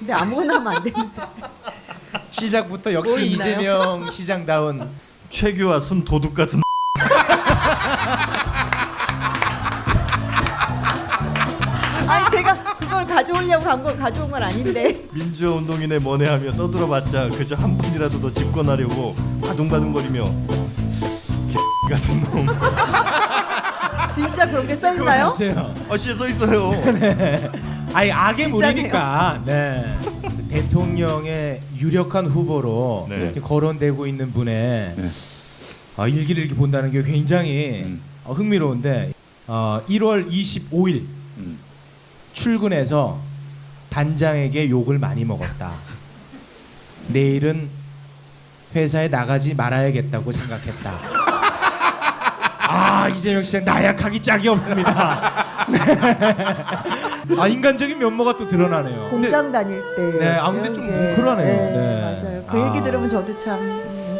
근데 아무거나 하면 안 되는데. 시작부터 역시 뭐 있나요? 이재명 시장다운 최규와 순 도둑 같은. 아니 제가 그걸 가져오려고 가져온 건 아닌데. 민주화 운동인의 money하며 떠들어봤자 그저 한 푼이라도 더 집권하려고 바둥바둥거리며 개 같은 놈. 진짜 그런 게 써 있나요? 그만하세요. 아 진짜 써 있어요. 아니 악의 진짜네요. 물이니까. 네. 대통령의 유력한 후보로 네. 이렇게 거론되고 있는 분의 네. 일기를 이렇게 본다는 게 굉장히 흥미로운데 1월 25일 출근해서 반장에게 욕을 많이 먹었다. 내일은 회사에 나가지 말아야겠다고 생각했다. 이재명 시장 나약하기 짝이 없습니다. 네. 인간적인 면모가 또 드러나네요. 공장 다닐 때. 네, 근데 좀 그런 게- 뭉클하네요. 네, 네. 맞아요. 그 얘기 들으면 저도 참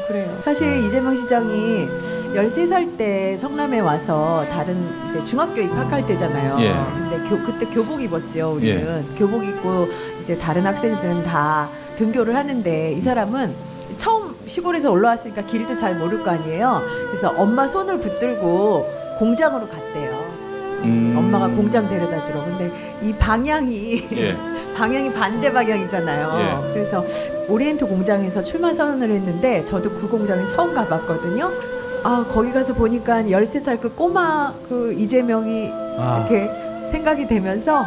그래요. 사실 이재명 시장이 13살 때 성남에 와서 다른 이제 중학교 입학할 때잖아요. 예. 근데 그때 교복 입었죠. 우리는 교복 입고 이제 다른 학생들은 다 등교를 하는데 이 사람은 처음 시골에서 올라왔으니까 길도 잘 모를 거 아니에요. 그래서 엄마 손을 붙들고 공장으로 갔대요. 엄마가 공장 데려다 주러. 근데 이 방향이 예. 방향이 반대 방향이잖아요. 예. 그래서 오리엔트 공장에서 출마 선언을 했는데 저도 그 공장에 처음 가봤거든요. 거기 가서 보니까 13살 그 꼬마 그 이재명이 이렇게 생각이 되면서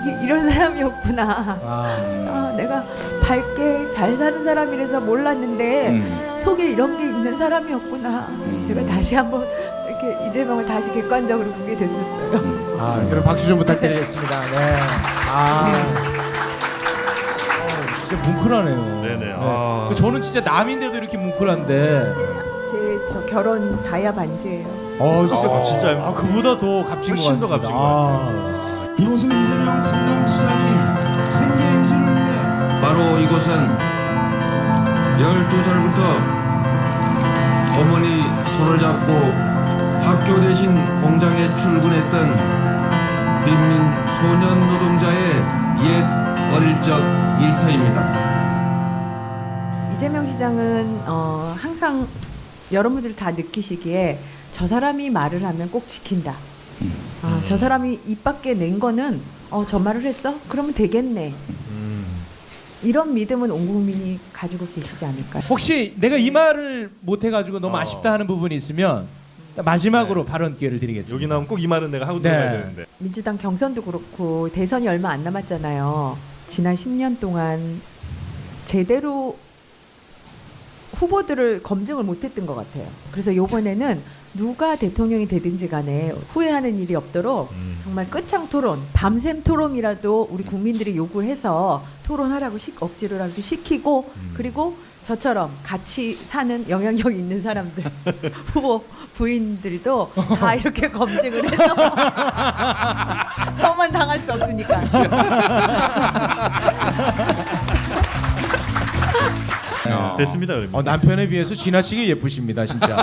이게 이런 사람이었구나. 내가 밝게 잘 사는 사람이라서 몰랐는데 속에 이런 게 있는 사람이었구나. 제가 다시 한번 이렇게 이재명을 다시 객관적으로 보게 됐었어요. 그럼 박수 좀 부탁드리겠습니다. 네. 진짜 뭉클하네요. 네네. 저는 진짜 남인데도 이렇게 뭉클한데. 제 저 결혼 다이아 반지예요. 진짜요? 그보다 더 값진 것 훨씬 더 같습니다. 값진 것 이곳은 이재명 성남시장이 생계 유지를 위해 바로 이곳은 12살부터 어머니 손을 잡고 학교 대신 공장에 출근했던 빈민 소년 노동자의 옛 어릴 적 일터입니다. 이재명 시장은 항상 여러분들 다 느끼시기에 저 사람이 말을 하면 꼭 지킨다. 저 사람이 입 밖에 낸 거는 저 말을 했어? 그러면 되겠네. 이런 믿음은 온 국민이 가지고 계시지 않을까요? 혹시 내가 이 말을 못 해가지고 너무 아쉽다 하는 부분이 있으면 마지막으로 발언 기회를 드리겠습니다. 여기 나오면 꼭 이 말은 내가 하고 네. 들어가야 되는데. 민주당 경선도 그렇고 대선이 얼마 안 남았잖아요. 지난 10년 동안 제대로 후보들을 검증을 못했던 것 같아요. 그래서 이번에는 누가 대통령이 되든지 간에 후회하는 일이 없도록 정말 끝장 토론, 밤샘 토론이라도 우리 국민들이 요구를 해서 토론하라고 억지로라도 시키고 그리고 저처럼 같이 사는 영향력 있는 사람들 후보 부인들도 다 이렇게 검증을 해서 저만 당할 수 없으니까. 됐습니다. 그러면. 남편에 비해서 지나치게 예쁘십니다, 진짜.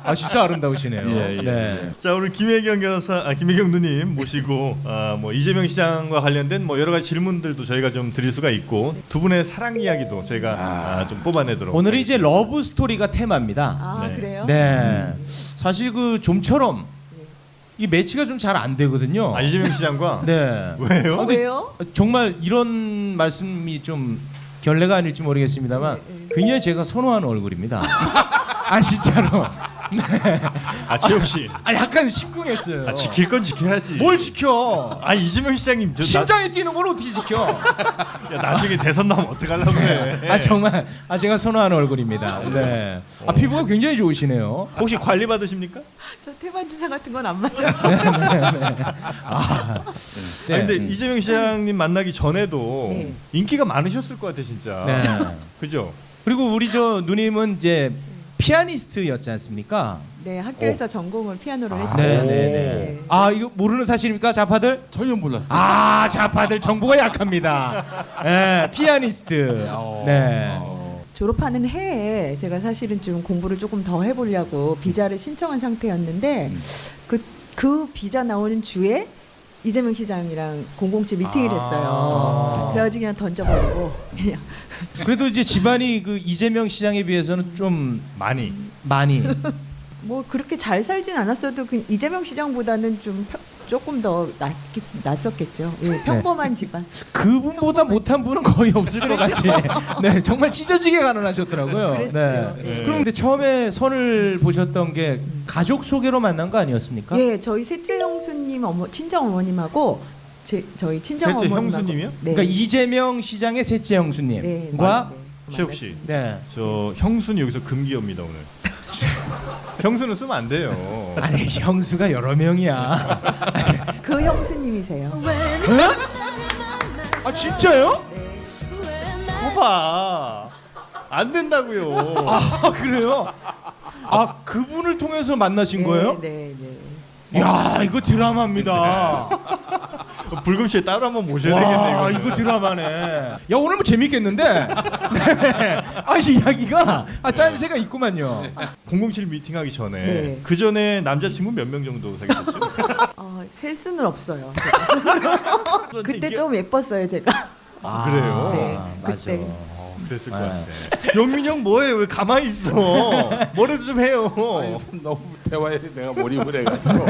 네. 진짜 아름다우시네요. 예, 예. 네. 자 오늘 김혜경 김혜경 누님 모시고 뭐 이재명 시장과 관련된 뭐 여러 가지 질문들도 저희가 좀 드릴 수가 있고 두 분의 사랑 이야기도 저희가 좀 뽑아내도록. 오늘은 이제 러브 스토리가 테마입니다. 네. 그래요? 네. 사실 그 좀처럼 이 매치가 좀 잘 안 되거든요. 이재명 시장과. 네. 왜요? 근데 왜요? 정말 이런 말씀이 좀 결례가 아닐지 모르겠습니다만 굉장히 제가 선호하는 얼굴입니다. 진짜로. 최욱 씨. 약간 심쿵했어요. 지킬 건 지켜야지. 뭘 지켜? 이재명 시장님 심장이 뛰는 걸 어떻게 지켜? 나중에 대선 나오면 어떡하려고 그래. 정말 제가 선호하는 얼굴입니다. 네. 피부가 굉장히 좋으시네요. 혹시 관리 받으십니까? 저 태반 주사 같은 건 안 맞아요. 네. 근데 이재명 시장님 만나기 전에도 네. 인기가 많으셨을 것 같아 진짜. 네. 그죠? 그리고 우리 누님은 이제 피아니스트였지 않습니까? 네, 학교에서 전공을 피아노를 했죠. 네네네. 이거 모르는 사실입니까, 자파들? 전혀 몰랐어요. 자파들 정보가 약합니다. 네, 피아니스트. 네. 졸업하는 해에 제가 사실은 좀 공부를 조금 더 해보려고 비자를 신청한 상태였는데 그 비자 나오는 주에 이재명 시장이랑 007 미팅을 했어요. 그래가지고 그냥 던져버리고 그냥. 그래도 이제 집안이 그 이재명 시장에 비해서는 좀 많이. 뭐 그렇게 잘 살진 않았어도 그 이재명 시장보다는 좀 조금 더 낫었겠죠. 예, 평범한 집안. 그분보다 못한 분은 거의 없을 것 같이. 네, 정말 찢어지게 가난하셨더라고요. 그랬죠. 네. 예. 그럼 근데 처음에 선을 보셨던 게 가족 소개로 만난 거 아니었습니까? 예, 저희 셋째 형수님 친정 어머님하고 저희 친정 셋째 어머님하고. 형수님이요? 네. 그러니까 이재명 시장의 셋째 형수님과 최욱 씨. 네. 저 형수는 여기서 금기어입니다 오늘. 형수는 쓰면 안 돼요. 아니 형수가 여러 명이야. 그 형수님이세요. 아 진짜요? 거봐. 안 된다고요. 아 그래요? 아 그분을 통해서 만나신 거예요? 네. 야 이거 드라마입니다. 불금쇼에 따로 한번 모셔야 되겠네 와 이거. 이거 드라마네. 야 오늘 뭐 재밌겠는데? 네. 아 이야기가 짜임새가 있구만요. 007 미팅하기 전에 네. 그 전에 남자친구 몇 명 정도 사귀었죠? 셀 수는 없어요. 그때 좀 예뻤어요 제가. 아, 그래요? 네, 맞아. 그때. 그랬을 네. 것 같아. 영민이 형 뭐해? 왜 가만히 있어? 뭐라도 좀 해요. 너무 대화에 내가 몰입을 해가지고.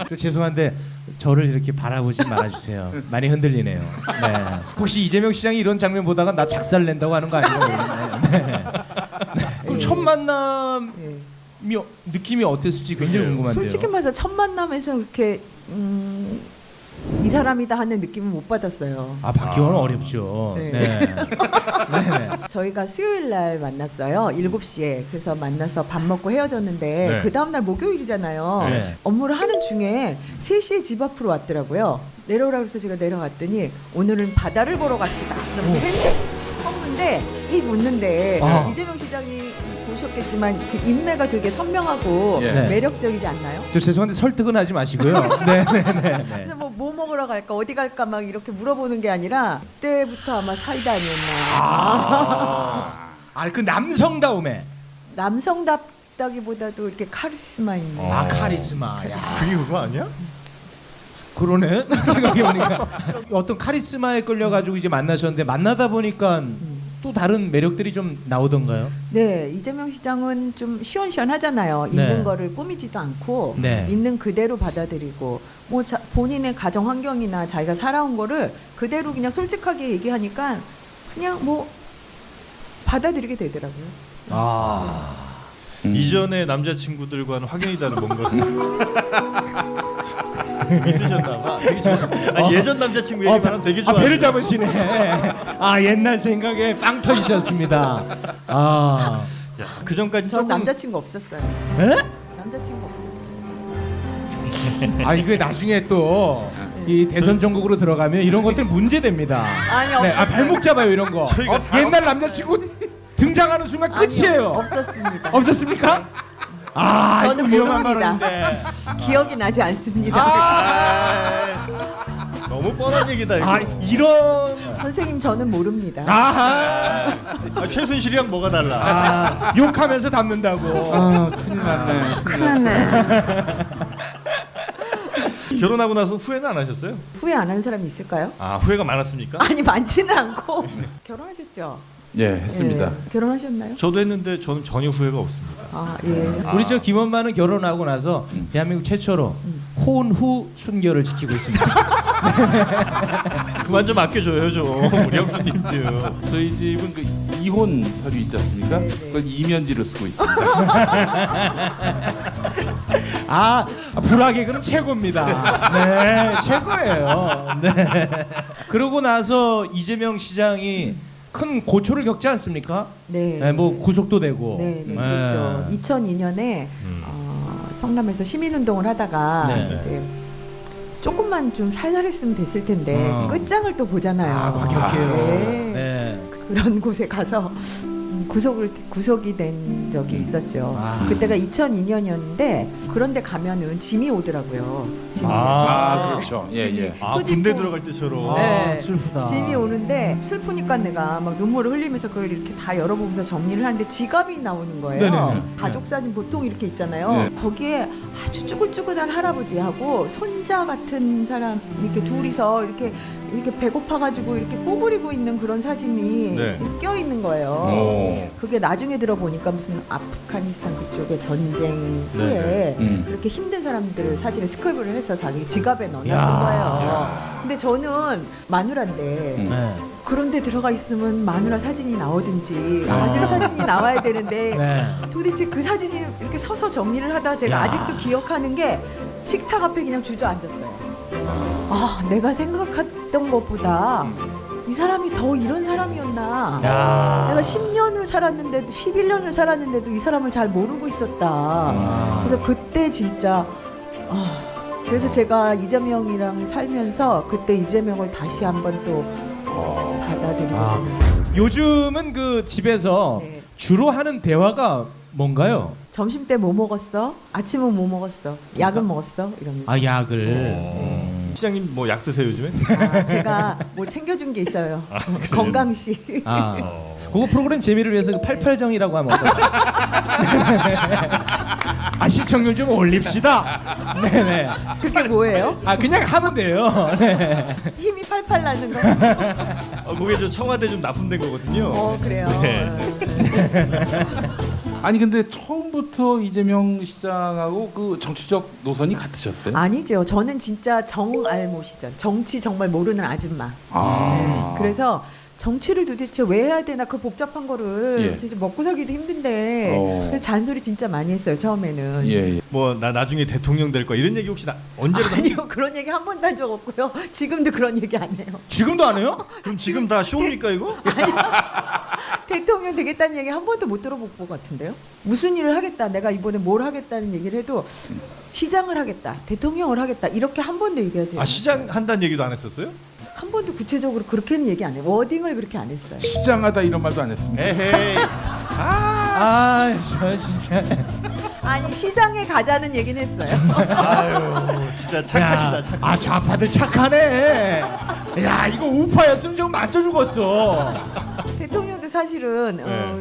그 죄송한데 저를 이렇게 바라보지 말아주세요. 많이 흔들리네요. 네. 혹시 이재명 시장이 이런 장면 보다가 나 작살 낸다고 하는 거 아닌가요? 네. 그럼 첫 만남이 네. 느낌이 어땠을지 굉장히 궁금한데요. 솔직히 말해서 첫 만남에서 그렇게 이 사람이다 하는 느낌은 못 받았어요. 아 받기는 어렵죠. 네. 네. 네. 저희가 수요일 날 만났어요. 7시에. 그래서 만나서 밥 먹고 헤어졌는데 네. 그 다음 날 목요일이잖아요. 네. 업무를 하는 중에 3시에 집 앞으로 왔더라고요. 내려오라고 해서 제가 내려갔더니 오늘은 바다를 보러 갑시다. 그럼 펜스 쳤는데 씩 웃는데 아. 이재명 시장이 보셨겠지만 그 인매가 되게 선명하고 예. 매력적이지 않나요? 저 죄송한데 설득은 하지 마시고요. 네네네. 그래서 뭐 먹으러 갈까 어디 갈까 막 이렇게 물어보는 게 아니라 그때부터 아마 사이다 아니었나. 아그 남성다움에. 남성답다기보다도 이렇게 카리스마 있는. 아 카리스마. 야. 그게 그거 아니야? 그러네. 생각해보니까 어떤 카리스마에 끌려가지고 이제 만나셨는데 만나다 보니까 또 다른 매력들이 좀 나오던가요? 네, 이재명 시장은 좀 시원시원하잖아요. 네. 있는 거를 꾸미지도 않고 네. 있는 그대로 받아들이고 뭐 본인의 가정 환경이나 자기가 살아온 거를 그대로 그냥 솔직하게 얘기하니까 그냥 뭐 받아들이게 되더라고요. 아. 이전에 남자친구들과는 확연히 다른 뭔가 있으셨나봐. 예전 남자친구 얘기만 하면 되게 좋아요. 배를 잡으시네. 아 옛날 생각에 빵 터지셨습니다. 아. 그 전까지 전 조금 남자친구 없었어요. 에? 남자친구 없었어요. 아 이거 나중에 또 이 대선 전국으로 들어가면 이런 것들 문제됩니다. 아니, 네, 아 없었어요. 발목 잡아요 이런 거. 옛날 남자친구 등장하는 순간 끝이에요. 아니요, 없었습니다. 없었습니까? 아 이거 저는 위험한 모릅니다. 발언인데. 기억이 나지 않습니다. 아, 너무 뻔한 얘기다 이거. 아 이런. 선생님 저는 모릅니다. 아. 최순실이랑 뭐가 달라? 아 욕하면서 담는다고. 아 큰일 났네. 큰일 났네. 결혼하고 나서 후회는 안 하셨어요? 후회 안 하는 사람이 있을까요? 아 후회가 많았습니까? 아니 많지는 않고 결혼하셨죠? 예, 했습니다. 예, 결혼하셨나요? 저도 했는데 저는 전혀 후회가 없습니다. 아 예. 우리 저 김엄마는 결혼하고 나서 대한민국 최초로 혼후 순결을 지키고 있습니다. 그만 좀 아껴줘요 좀 우리 형수님 좀. 저희 집은 그 이혼 서류 있지 않습니까? 네, 네. 그걸 이면지로 쓰고 있습니다. 아 불화개그는 최고입니다. 네 최고예요. 네. 그러고 나서 이재명 시장이 큰 고초를 겪지 않습니까? 네. 네, 뭐 구속도 되고. 네, 그렇죠. 2002년에 성남에서 시민운동을 하다가 네. 이제 조금만 좀 살살했으면 됐을 텐데 끝장을 또 보잖아요. 아 과격해요. 네. 네. 그런 곳에 가서 구속이 된 적이 있었죠. 아. 그때가 2002년이었는데 그런데 가면은 짐이 오더라고요. 짐이. 그렇죠. 예, 예. 아, 소지품. 군대 들어갈 때처럼. 네. 슬프다. 짐이 오는데 슬프니까 내가 막 눈물을 흘리면서 그걸 이렇게 다 열어보면서 정리를 하는데 지갑이 나오는 거예요. 네네네. 가족 사진 보통 이렇게 있잖아요. 네. 거기에 아주 쭈글쭈글한 할아버지하고 손자 같은 사람 이렇게 둘이서 이렇게 배고파가지고 이렇게 꼬부리고 있는 그런 사진이 네. 껴 있는 거예요. 오. 그게 나중에 들어보니까 무슨 아프가니스탄 그쪽에 전쟁 후에 네네. 이렇게 힘든 사람들 사진을 스크랩을 해서 자기 지갑에 넣어놓은 야. 거예요. 근데 저는 마누라인데 네. 그런데 들어가 있으면 마누라 사진이 나오든지 아. 아들 사진이 나와야 되는데 네. 도대체 그 사진이 이렇게 서서 정리를 하다 제가 야. 아직도 기억하는 게 식탁 앞에 그냥 주저앉았어요. 아, 내가 생각했던 것보다 이 사람이 더 이런 사람이었나. 야. 내가 10년을 살았는데도 11년을 살았는데도 이 사람을 잘 모르고 있었다. 아. 그래서 그때 진짜 그래서 제가 이재명이랑 살면서 그때 이재명을 다시 한번 또 받아들이게 아. 되는. 요즘은 그 집에서 네. 주로 하는 대화가 뭔가요? 점심 때 뭐 먹었어? 아침은 뭐 먹었어? 약은 먹었어? 이러면서. 아, 약을. 시장님 뭐 약 드세요 요즘에? 제가 뭐 챙겨준 게 있어요. 건강식. 아, 그거 프로그램 재미를 위해서 그 88정이라고 하면 어떨까요? 아, 시청률 좀 올립시다. 네네. 그게 뭐예요? 아, 그냥 하면 돼요. 네. 힘이 팔팔 나는 거. 그게 저 청와대 좀 납품된 거거든요. 그래요. 아니 근데 처음부터 이재명 시장하고 그 정치적 노선이 같으셨어요? 아니죠. 저는 진짜 정알못이죠. 정치 정말 모르는 아줌마. 아. 그래서 정치를 도대체 왜 해야 되나 그 복잡한 거를 예. 진짜 먹고 살기도 힘든데 그래서 잔소리 진짜 많이 했어요 처음에는. 예, 예. 뭐 나 나중에 대통령 될 거야 이런 얘기 혹시 언제라도 아니요 그런 얘기 한 번도 한 적 없고요. 지금도 그런 얘기 안 해요. 지금도 안 해요? 그럼 지금 다 쇼입니까 이거? 대통령 되겠다는 얘기 한 번도 못 들어볼 것 같은데요. 무슨 일을 하겠다, 내가 이번에 뭘 하겠다는 얘기를 해도 시장을 하겠다, 대통령을 하겠다 이렇게 한 번도 얘기하지 않아요. 아 시장 한다는 얘기도 안 했었어요? 한 번도 구체적으로 그렇게는 얘기 안 해요. 워딩을 그렇게 안 했어요. 시장하다 이런 말도 안 했습니다. 에헤이. 아, 저 진짜. 아니 시장에 가자는 얘기는 했어요. 아유 진짜 착하시다 착하. 아, 좌파들 착하네. 야, 이거 우파였으면 좀 만져 죽었어. 대통령도 사실은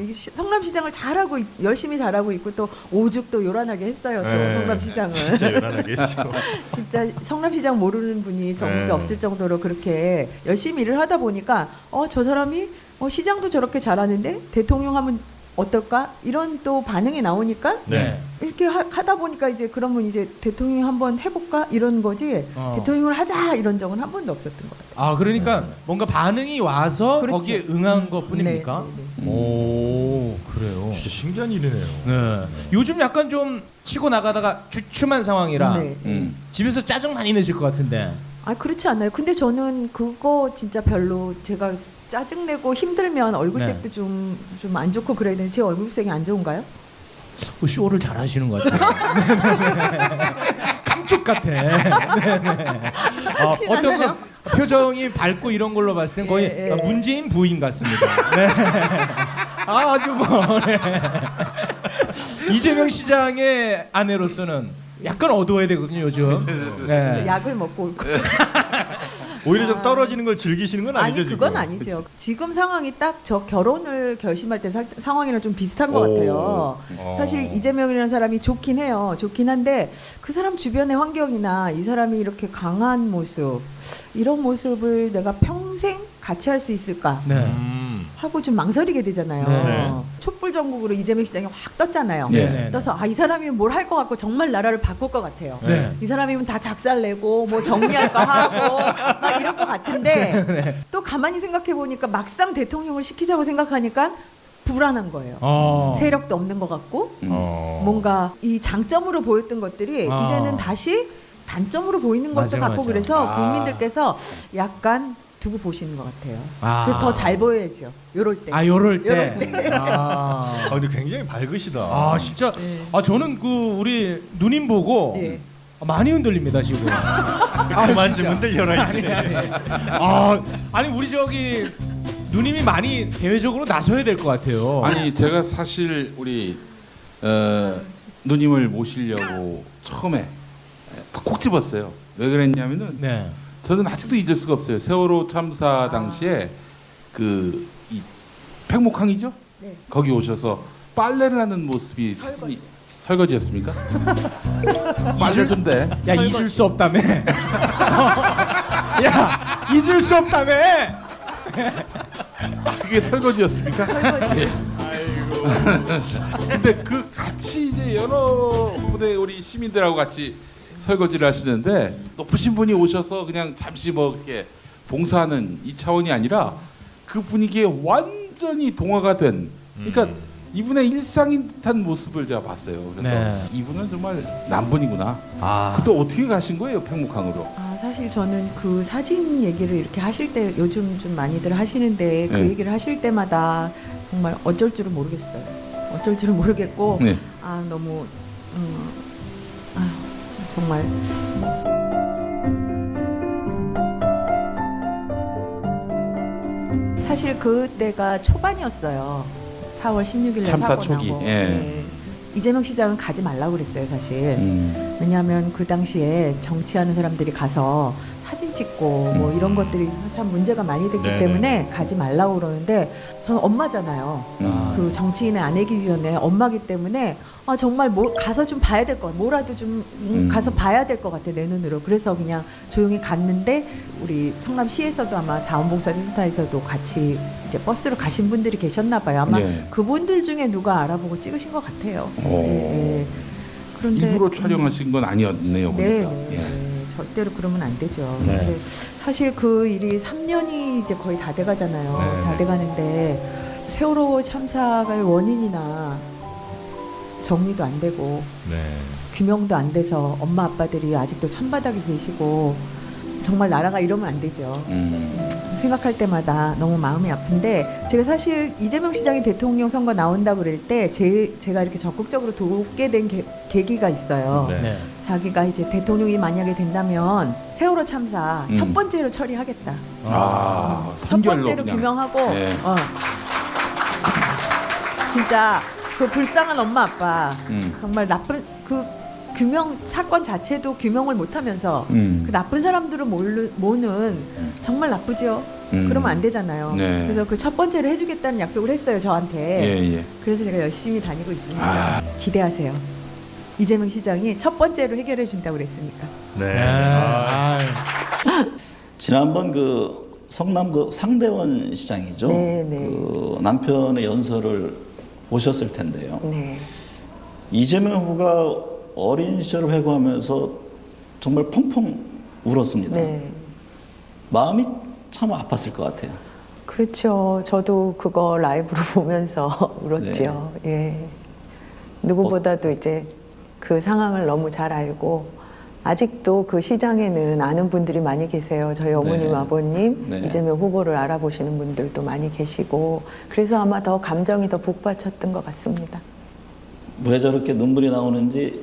이 성남시장을 잘하고 열심히 잘하고 있고 또 오죽도 요란하게 했어요. 또 네. 성남시장을 진짜 요란하게 했죠. 진짜 성남시장 모르는 분이 전국에 네. 없을 정도로 그렇게 열심히 일을 하다 보니까 저 사람이 시장도 저렇게 잘하는데 대통령 하면 어떨까 이런 또 반응이 나오니까 네. 이렇게 하다 보니까 이제 그러면 이제 대통령 한번 해볼까 이런 거지 어. 대통령을 하자 이런 적은 한 번도 없었던 것 같아요. 아, 그러니까 뭔가 반응이 와서 그렇죠. 거기에 응한 것뿐입니까? 네. 오, 그래요. 진짜 신기한 일이네요. 네. 요즘 약간 좀 치고 나가다가 주춤한 상황이라 네. 집에서 짜증 많이 내실 것 같은데. 아 그렇지 않아요. 근데 저는 그거 진짜 별로 제가 짜증내고 힘들면 얼굴색도 좀 안 좋고 그래야 되는데 제 얼굴색이 안 좋은가요? 그 쇼를 잘 하시는 것 같아요. 감쪽 같아. 네네. 어떤 그 표정이 밝고 이런 걸로 봤을 땐 거의 예, 예. 문재인 부인 같습니다. 네. 아주 뭐. 네. 이재명 시장의 아내로서는 약간 어두워야 되거든요 요즘. 저 네. 약을 먹고 있고. 오히려 좀 떨어지는 걸 즐기시는 건 아니죠 아니 그건 지금? 아니죠. 지금 상황이 딱 저 결혼을 결심할 때 상황이랑 좀 비슷한 것 같아요. 사실 이재명이라는 사람이 좋긴 해요. 좋긴 한데 그 사람 주변의 환경이나 이 사람이 이렇게 강한 모습 이런 모습을 내가 평생 같이 할 수 있을까 네. 하고 좀 망설이게 되잖아요. 네. 촛불 전국으로 이재명 시장이 확 떴잖아요. 네. 떠서 이 사람이 뭘 할 것 같고 정말 나라를 바꿀 것 같아요. 네. 이 사람이면 다 작살 내고 뭐 정리할 거 하고 막 이럴 것 같은데 또 가만히 생각해 보니까 막상 대통령을 시키자고 생각하니까 불안한 거예요. 세력도 없는 것 같고 뭔가 이 장점으로 보였던 것들이 이제는 다시 단점으로 보이는 것도 맞아, 같고 맞아. 그래서 국민들께서 약간 두고 보시는 것 같아요. 아. 더 잘 보여야죠. 요럴 때. 아, 요럴 때. 요럴 때. 아 근데 굉장히 밝으시다. 아, 진짜. 네. 아, 저는 그 우리 누님 보고 예. 많이 흔들립니다 지금. 그만 좀 흔들려라 이제. 아니 우리 저기 누님이 많이 대외적으로 나서야 될 것 같아요. 아니 제가 사실 우리 누님을 모시려고 처음에 콕 집었어요. 왜 그랬냐면은 네. 저는 아직도 잊을 수가 없어요. 세월호 참사 당시에 그 이 팽목항이죠? 네. 거기 오셔서 빨래를 하는 모습이 사진이 설거지였습니까? 빨래던데. 야 잊을 수 없다며. 야 잊을 수 없다며. 그게 설거지였습니까? 예. 근데 그 같이 이제 여러 분의 우리 시민들하고 같이 설거지를 하시는데 높으신 분이 오셔서 그냥 잠시 뭐 이렇게 봉사하는 이 차원이 아니라 그 분위기에 완전히 동화가 된. 그러니까 이분의 일상인 듯한 모습을 제가 봤어요. 그래서 네. 이분은 정말 남분이구나. 아. 그때 어떻게 가신 거예요, 팽목항으로? 사실 저는 그 사진 얘기를 이렇게 하실 때 요즘 좀 많이들 하시는데 그 네. 얘기를 하실 때마다 정말 어쩔 줄은 모르겠어요. 어쩔 줄은 모르겠고 네. 너무 정말 사실 그때가 초반이었어요. 4월 16일 날 참사 사고 초기. 나고. 예. 네. 이재명 시장은 가지 말라고 그랬어요, 사실. 왜냐하면 그 당시에 정치하는 사람들이 가서 사진 찍고 뭐 이런 것들이 참 문제가 많이 됐기 네네. 때문에 가지 말라고 그러는데 저는 엄마잖아요. 그 정치인의 아내기 전에 엄마기 때문에 정말 가서 좀 봐야 될 것 같아. 뭐라도 좀 가서 봐야 될 것 같아, 내 눈으로. 그래서 그냥 조용히 갔는데 우리 성남시에서도 아마 자원봉사센터에서도 같이 이제 버스로 가신 분들이 계셨나 봐요. 아마 네. 그분들 중에 누가 알아보고 찍으신 것 같아요. 예. 그런데 일부러 촬영하신 건 아니었네요, 네, 보니까. 네, 예. 네. 절대로 그러면 안 되죠. 네. 근데 사실 그 일이 3년이 이제 거의 다 돼가잖아요. 네, 다 네. 돼가는데 세월호 참사의 원인이나 정리도 안 되고 네. 규명도 안 돼서 엄마 아빠들이 아직도 찬바닥에 계시고 정말 나라가 이러면 안 되죠. 생각할 때마다 너무 마음이 아픈데 제가 사실 이재명 시장이 대통령 선거 나온다고 그럴 때 제가 이렇게 적극적으로 돕게 된 계기가 있어요. 네. 네. 자기가 이제 대통령이 만약에 된다면 세월호 참사 첫 번째로 처리하겠다. 첫 선결로 번째로 그냥. 규명하고 네. 진짜 그 불쌍한 엄마 아빠 음. 정말 나쁜 그 규명 사건 자체도 규명을 못하면서 그 나쁜 사람들을 모는 정말 나쁘죠. 그러면 안 되잖아요. 네. 그래서 그 첫 번째로 해주겠다는 약속을 했어요, 저한테. 예, 예. 그래서 제가 열심히 다니고 있습니다. 기대하세요. 이재명 시장이 첫 번째로 해결해 준다고 그랬으니까. 네. 아. 지난번 그 성남 그 상대원 시장이죠. 네, 네. 그 남편의 연설을 보셨을 텐데요. 네. 이재명 후보가 어린 시절을 회고하면서 정말 펑펑 울었습니다. 네. 마음이 참 아팠을 것 같아요. 그렇죠. 저도 그거 라이브로 보면서 울었죠. 예. 누구보다도 이제 그 상황을 너무 잘 알고 아직도 그 시장에는 아는 분들이 많이 계세요. 저희 어머님, 네. 아버님, 네. 이재명 후보를 알아보시는 분들도 많이 계시고 그래서 아마 더 감정이 더 북받쳤던 것 같습니다. 왜 저렇게 눈물이 나오는지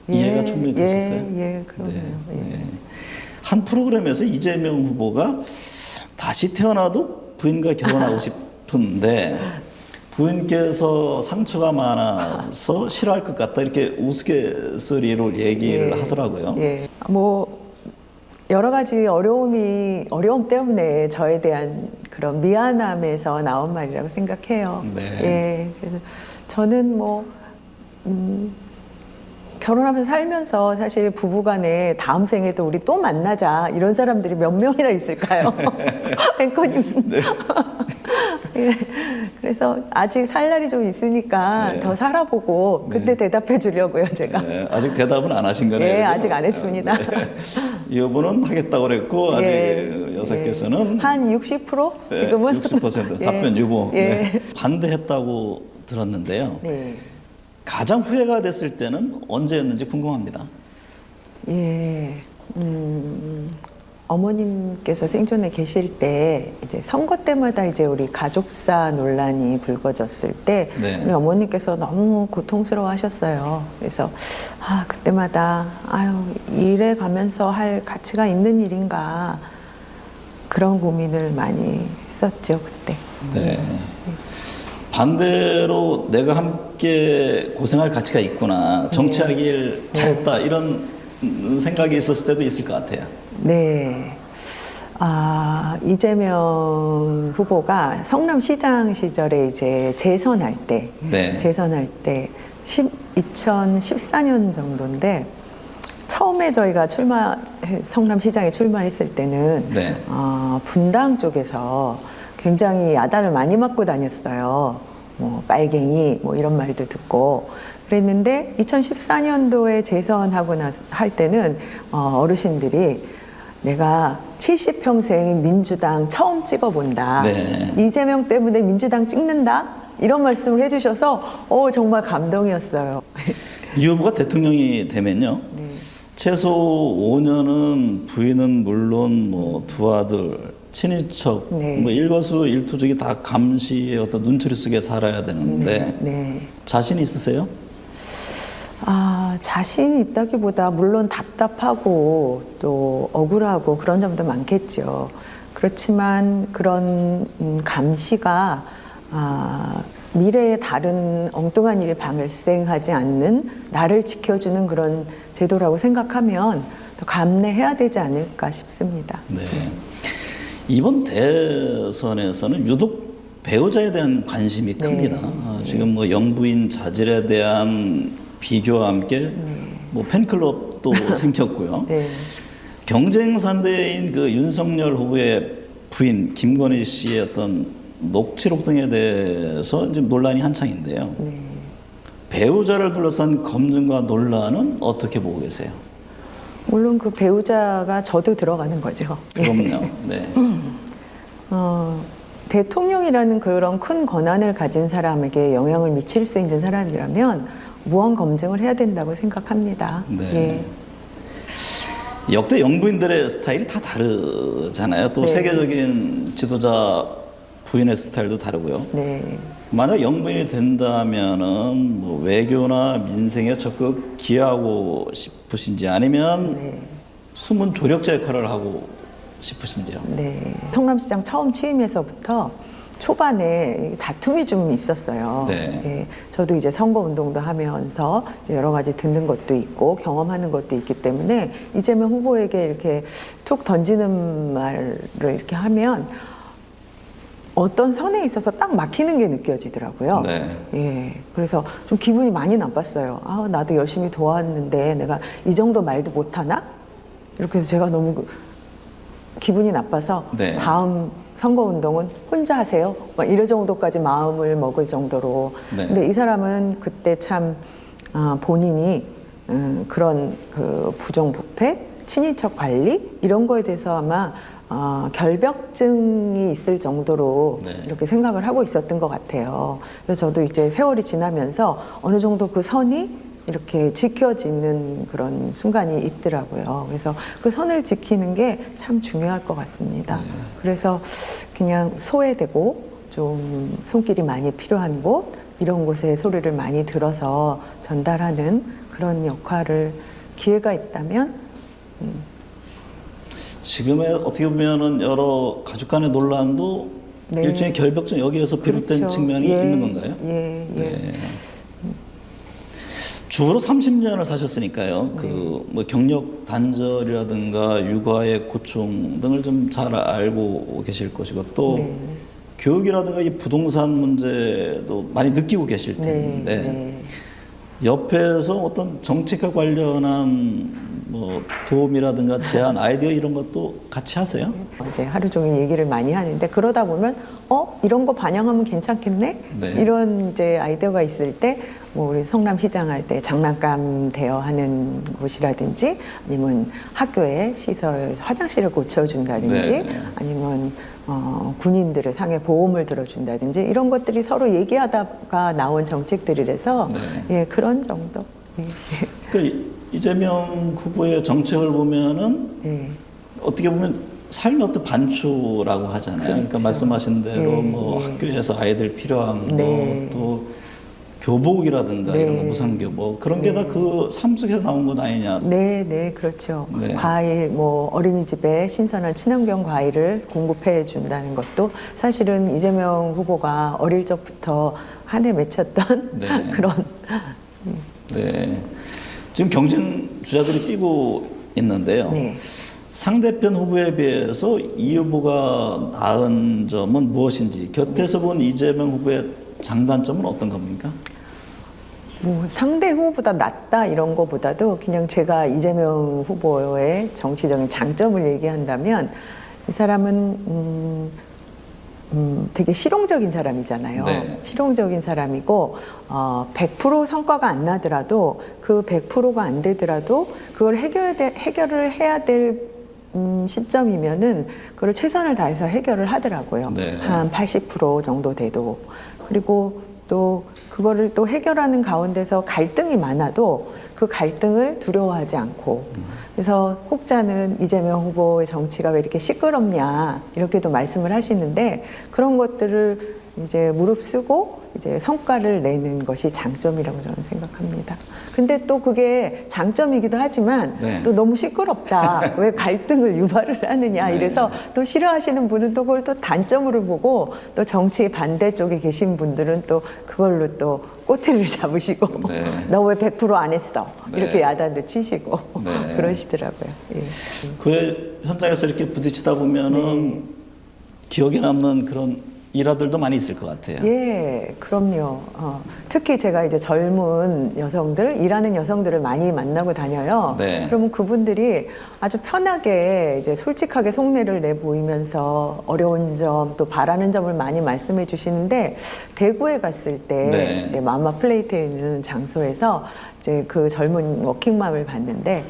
이해가 충분히 되셨어요? 예, 그럼요. 네, 예. 네. 한 프로그램에서 이재명 후보가 다시 태어나도 부인과 결혼하고 싶은데 부인께서 상처가 많아서 싫어할 것 같다 이렇게 우스갯소리로 얘기를 하더라고요. 예. 뭐 여러 가지 어려움 때문에 저에 대한 그런 미안함에서 나온 말이라고 생각해요. 네. 예. 그래서 저는 뭐 결혼하면서 살면서 사실 부부간에 다음 생에도 우리 또 만나자 이런 사람들이 몇 명이나 있을까요? 앵커님. 네. 예. 그래서 아직 살 날이 좀 있으니까 네. 더 살아보고 그때 대답해 주려고요, 제가. 네, 아직 대답은 안 하신 거네요. 예, 그죠? 아직 안 했습니다. 네. 이 여부는 하겠다고 그랬고 아직 예. 여사께서는 한 60%? 네, 지금은 60% 예. 답변 유보. 예. 네. 반대했다고 들었는데요. 네. 가장 후회가 됐을 때는 언제였는지 궁금합니다. 예. 어머님께서 생존에 계실 때 이제 선거 때마다 이제 우리 가족사 논란이 불거졌을 때 네. 우리 어머님께서 너무 고통스러워하셨어요. 그래서 그때마다 일해 가면서 할 가치가 있는 일인가 그런 고민을 많이 했었죠 그때. 네. 반대로 내가 함께 고생할 가치가 있구나, 정치하길 잘했다, 이런 생각이 있었을 때도 있을 것 같아요. 네. 이재명 후보가 성남시장 시절에 이제 재선할 때, 네. 2014년 정도인데 처음에 저희가 성남시장에 출마했을 때는 네. 분당 쪽에서 굉장히 야단을 많이 맞고 다녔어요. 뭐 빨갱이 뭐 이런 말도 듣고 그랬는데 2014년도에 재선하고 할 때는 어르신들이 내가 70평생 민주당 처음 찍어본다. 네. 이재명 때문에 민주당 찍는다. 이런 말씀을 해주셔서 정말 감동이었어요. 이 후보가 대통령이 되면요, 네. 최소 5년은 부인은 물론 뭐 두 아들, 친인척, 네. 뭐 일거수일투족이 다 감시의 어떤 눈초리 속에 살아야 되는데 네. 자신 있으세요? 자신이 있다기보다 물론 답답하고 또 억울하고 그런 점도 많겠죠. 그렇지만 그런 감시가 미래에 다른 엉뚱한 일이 발생하지 않는 나를 지켜주는 그런 제도라고 생각하면 더 감내해야 되지 않을까 싶습니다. 네. 이번 대선에서는 유독 배우자에 대한 관심이 큽니다. 지금 뭐 영부인 자질에 대한 비교와 함께 뭐 팬클럽도 생겼고요. 네. 경쟁 상대인 그 윤석열 후보의 부인 김건희 씨의 어떤 녹취록 등에 대해서 이제 논란이 한창인데요. 배우자를 둘러싼 검증과 논란은 어떻게 보고 계세요? 물론 그 배우자가 저도 들어가는 거죠. 그럼요. 네. 대통령이라는 그런 큰 권한을 가진 사람에게 영향을 미칠 수 있는 사람이라면 무언 검증을 해야 된다고 생각합니다. 네. 예. 역대 영부인들의 스타일이 다 다르잖아요. 또 네. 세계적인 지도자 부인의 스타일도 다르고요. 네. 만약 영부인이 된다면은 뭐 외교나 민생에 적극 기여하고 싶으신지 아니면 네. 숨은 조력자 역할을 하고 싶으신지요? 네. 성남시장 처음 취임해서부터 초반에 다툼이 좀 있었어요. 네. 예, 저도 이제 선거운동도 하면서 이제 여러 가지 듣는 것도 있고 경험하는 것도 있기 때문에 이재명 후보에게 이렇게 툭 던지는 말을 이렇게 하면 어떤 선에 있어서 딱 막히는 게 느껴지더라고요. 네. 예, 그래서 좀 기분이 많이 나빴어요. 나도 열심히 도왔는데 내가 이 정도 말도 못하나? 이렇게 해서 제가 너무 기분이 나빠서 네. 다음 선거운동은 혼자 하세요. 막 이럴 정도까지 마음을 먹을 정도로. 네. 근데 이 사람은 그때 참 본인이 그런 그 부정부패, 친인척 관리 이런 거에 대해서 아마 결벽증이 있을 정도로 네. 이렇게 생각을 하고 있었던 것 같아요. 그래서 저도 이제 세월이 지나면서 어느 정도 그 선이 이렇게 지켜지는 그런 순간이 있더라고요. 그래서 그 선을 지키는 게 참 중요할 것 같습니다. 그래서 그냥 소외되고 좀 손길이 많이 필요한 곳, 이런 곳에 소리를 많이 들어서 전달하는 그런 역할을 기회가 있다면 지금의 어떻게 보면은 여러 가족 간의 논란도 네. 일종의 결벽증 여기에서 비롯된 그렇죠. 측면이 예, 있는 건가요? 예, 예. 네. 주로 30년을 사셨으니까요. 그 뭐 경력 단절이라든가 육아의 고충 등을 좀 잘 알고 계실 것이고 또 네. 교육이라든가 이 부동산 문제도 많이 느끼고 계실 텐데 네. 옆에서 어떤 정책과 관련한 뭐 도움이라든가 제안, 아이디어 이런 것도 같이 하세요? 이제 하루 종일 얘기를 많이 하는데 그러다 보면 이런 거 반영하면 괜찮겠네? 네. 이런 이제 아이디어가 있을 때 뭐 우리 성남시장 할 때 장난감 대여하는 곳이라든지 아니면 학교에 시설 화장실을 고쳐준다든지 네. 아니면 군인들의 상해 보험을 들어준다든지 이런 것들이 서로 얘기하다가 나온 정책들이라서 네. 예, 그런 정도. 예. 그 이재명 후보의 정책을 보면은 예. 어떻게 보면 삶의 어떤 반추라고 하잖아요. 그러니까 그렇죠. 말씀하신 대로 예, 뭐 예. 학교에서 아이들 필요한 네. 거, 또 교복이라든가 네. 이런 거 무상교복 그런 게 다 그 삶 속에서 나온 것 아니냐. 네, 네, 그렇죠. 네. 과일, 뭐 어린이집에 신선한 친환경 과일을 공급해 준다는 것도 사실은 이재명 후보가 어릴 적부터 한해 맺혔던 네. 그런. 네. 지금 경쟁 주자들이 뛰고 있는데요. 네. 상대편 후보에 비해서 이 후보가 나은 점은 무엇인지 곁에서 본 이재명 후보의 장단점은 어떤 겁니까? 뭐 상대 후보보다 낫다 이런 거보다도 그냥 제가 이재명 후보의 정치적인 장점을 얘기한다면 이 사람은 되게 실용적인 사람이잖아요. 네. 실용적인 사람이고 100% 성과가 안 나더라도 그 100%가 안 되더라도 그걸 해결을 해야 될 시점이면은 그걸 최선을 다해서 해결을 하더라고요. 네. 한 80% 정도 돼도. 그리고 또 그거를 또 해결하는 가운데서 갈등이 많아도 그 갈등을 두려워하지 않고 그래서 혹자는 이재명 후보의 정치가 왜 이렇게 시끄럽냐 이렇게도 말씀을 하시는데 그런 것들을 이제 무릅쓰고 이제 성과를 내는 것이 장점이라고 저는 생각합니다. 근데 또 그게 장점이기도 하지만 네. 또 너무 시끄럽다. 왜 갈등을 유발을 하느냐. 네. 이래서 또 싫어하시는 분은 또 그걸 또 단점으로 보고 또 정치 반대쪽에 계신 분들은 또 그걸로 또 꼬투리를 잡으시고 네. 너 왜 100% 안 했어. 이렇게 네. 야단도 치시고 네. 그러시더라고요. 예. 그 현장에서 이렇게 부딪히다 보면은 네. 기억에 남는 그런 일화들도 많이 있을 것 같아요. 예, 그럼요. 특히 제가 이제 젊은 여성들, 일하는 여성들을 많이 만나고 다녀요. 네. 그러면 그분들이 아주 편하게 이제 솔직하게 속내를 내 보이면서 어려운 점, 또 바라는 점을 많이 말씀해 주시는데 대구에 갔을 때 네. 이제 마마 플레이트에 있는 장소에서 이제 그 젊은 워킹맘을 봤는데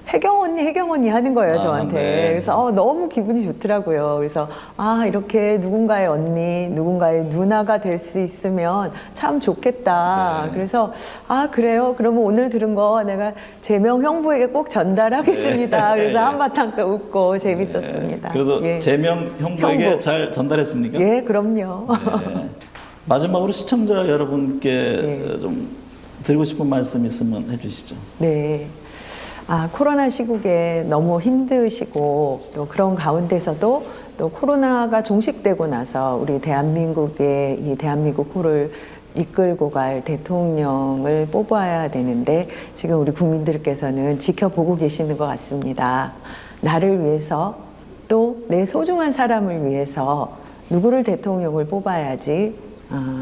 혜경 언니 하는 거예요, 저한테. 네. 그래서 너무 기분이 좋더라고요. 그래서 이렇게 누군가의 언니, 누군가의 누나가 될 수 있으면 참 좋겠다. 네. 그래서 그래요. 그러면 오늘 들은 거 내가 재명 형부에게 꼭 전달하겠습니다. 네. 그래서 한바탕 또 웃고 재밌었습니다. 그래서 예. 재명 형부에게 형부. 잘 전달했습니까? 예, 그럼요. 네. 마지막으로 시청자 여러분께 네. 좀 드리고 싶은 말씀 있으면 해주시죠. 네. 코로나 시국에 너무 힘드시고 또 그런 가운데서도 또 코로나가 종식되고 나서 우리 대한민국의 이 대한민국을 이끌고 갈 대통령을 뽑아야 되는데 지금 우리 국민들께서는 지켜보고 계시는 것 같습니다. 나를 위해서 또 내 소중한 사람을 위해서 누구를 대통령을 뽑아야지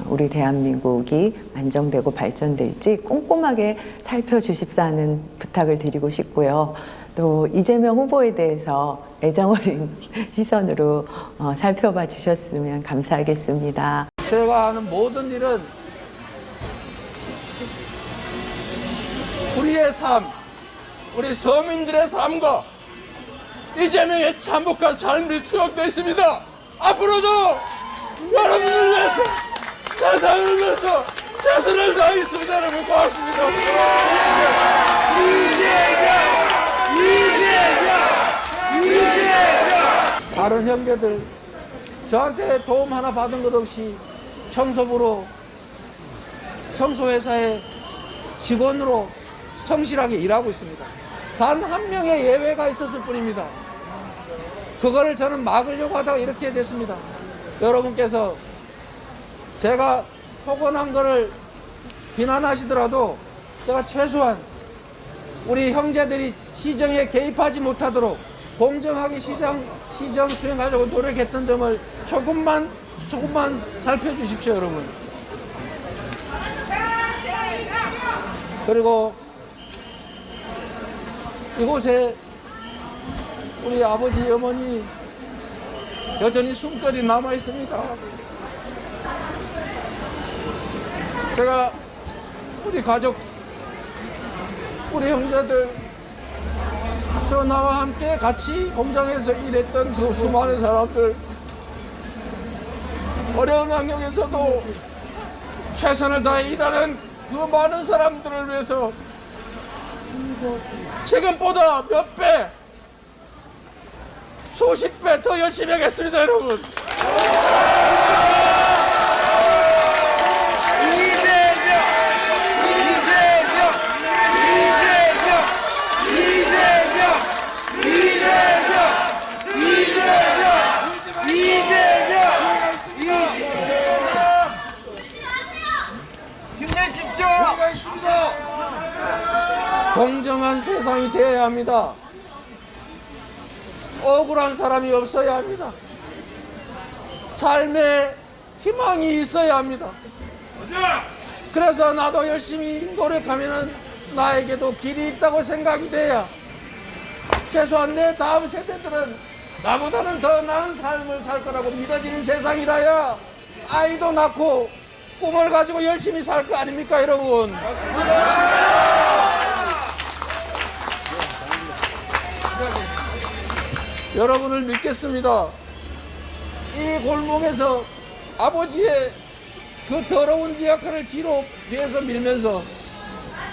우리 대한민국이 안정되고 발전될지 꼼꼼하게 살펴주십사는 부탁을 드리고 싶고요. 또 이재명 후보에 대해서 애정어린 시선으로 살펴봐 주셨으면 감사하겠습니다. 제가 하는 모든 일은 우리의 삶, 우리 서민들의 삶과 이재명의 참혹한 삶이 투영되어 있습니다. 앞으로도 여러분을 위해서 세상을 위해서 최선을 다하겠습니다. 여러분 고맙습니다. 다른 형제들 저한테 도움 하나 받은 것 없이 청소부로 청소회사의 직원으로 성실하게 일하고 있습니다. 단 한 명의 예외가 있었을 뿐입니다. 그거를 저는 막으려고 하다가 이렇게 됐습니다. 여러분께서 제가 폭언한 거를 비난하시더라도 제가 최소한 우리 형제들이 시정에 개입하지 못하도록 공정하게 시정 수행하려고 노력했던 점을 조금만 살펴주십시오, 여러분. 그리고 이곳에 우리 아버지, 어머니 여전히 숨결이 남아 있습니다. 제가 우리 가족, 우리 형제들, 저 나와 함께 같이 공장에서 일했던 그 수많은 사람들, 어려운 환경에서도 최선을 다해 일하는 그 많은 사람들을 위해서 지금보다 몇 배, 수십 배 더 열심히 하겠습니다, 여러분. 이재명! 공정한 세상이 되어야 합니다. 억울한 사람이 없어야 합니다. 삶에 희망이 있어야 합니다. 그래서 나도 열심히 노력하면 나에게도 길이 있다고 생각이 돼야 최소한 내 다음 세대들은 나보다는 더 나은 삶을 살 거라고 믿어지는 세상이라야 아이도 낳고 꿈을 가지고 열심히 살 거 아닙니까, 여러분? 여러분을 믿겠습니다. 이 골목에서 아버지의 그 더러운 디아카를 뒤에서 밀면서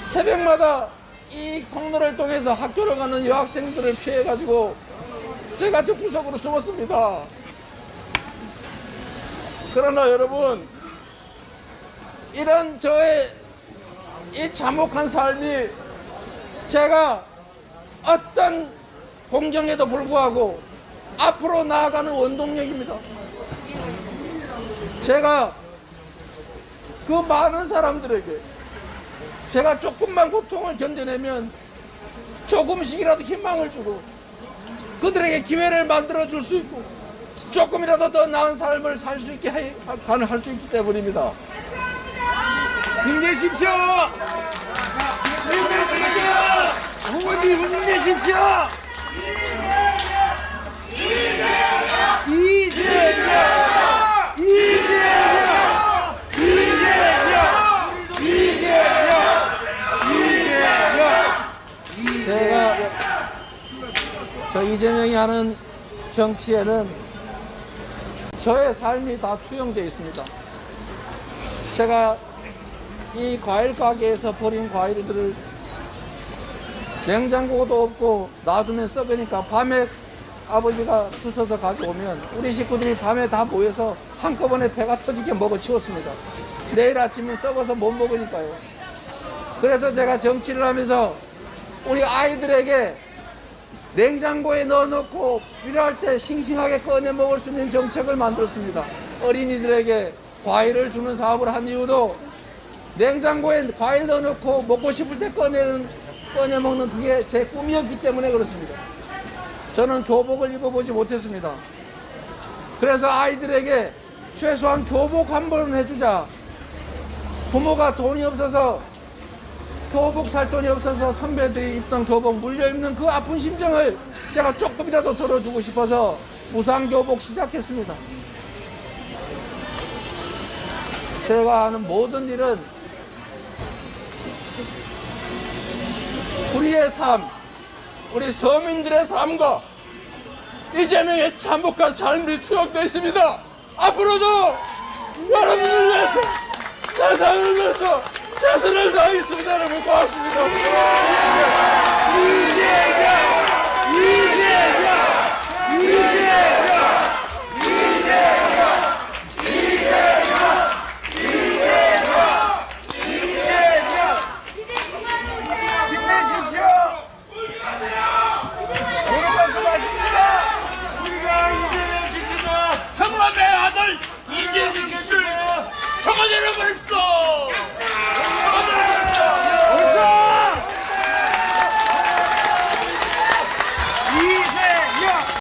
새벽마다 이 통로를 통해서 학교를 가는 여학생들을 피해가지고 제가 저 구석으로 숨었습니다. 그러나 여러분, 이런 저의 이 참혹한 삶이 제가 어떤 공경에도 불구하고 앞으로 나아가는 원동력입니다. 제가 그 많은 사람들에게 제가 조금만 고통을 견뎌내면 조금씩이라도 희망을 주고 그들에게 기회를 만들어 줄 수 있고 조금이라도 더 나은 삶을 살 수 있게 할 수 있기 때문입니다. 힘내십시오. 힘내십시오. 부모님 힘내십시오. 제가 저 이재명이 하는 정치에는 저의 삶이 다 투영되어 있습니다. 제가 이 과일 가게에서 버린 과일들을 냉장고도 없고 놔두면 썩으니까 밤에 아버지가 주워서 가져오면 우리 식구들이 밤에 다 모여서 한꺼번에 배가 터지게 먹어 치웠습니다. 내일 아침에 썩어서 못 먹으니까요. 그래서 제가 정치를 하면서 우리 아이들에게 냉장고에 넣어놓고 필요할 때 싱싱하게 꺼내 먹을 수 있는 정책을 만들었습니다. 어린이들에게 과일을 주는 사업을 한 이유도 냉장고에 과일 넣어놓고 먹고 싶을 때 꺼내 먹는 그게 제 꿈이었기 때문에 그렇습니다. 저는 교복을 입어보지 못했습니다. 그래서 아이들에게 최소한 교복 한 번은 해주자. 부모가 돈이 없어서 교복 살 돈이 없어서 선배들이 입던 교복 물려 입는 그 아픈 심정을 제가 조금이라도 덜어주고 싶어서 무상교복 시작했습니다. 제가 하는 모든 일은 우리의 삶, 우리 서민들의 삶과 이재명의 참혹한 삶이 투영되어 있습니다. 앞으로도 여러분을 위해서, 세상을 위해서 최선을 다하겠습니다. 여러분 고맙습니다. 이재명!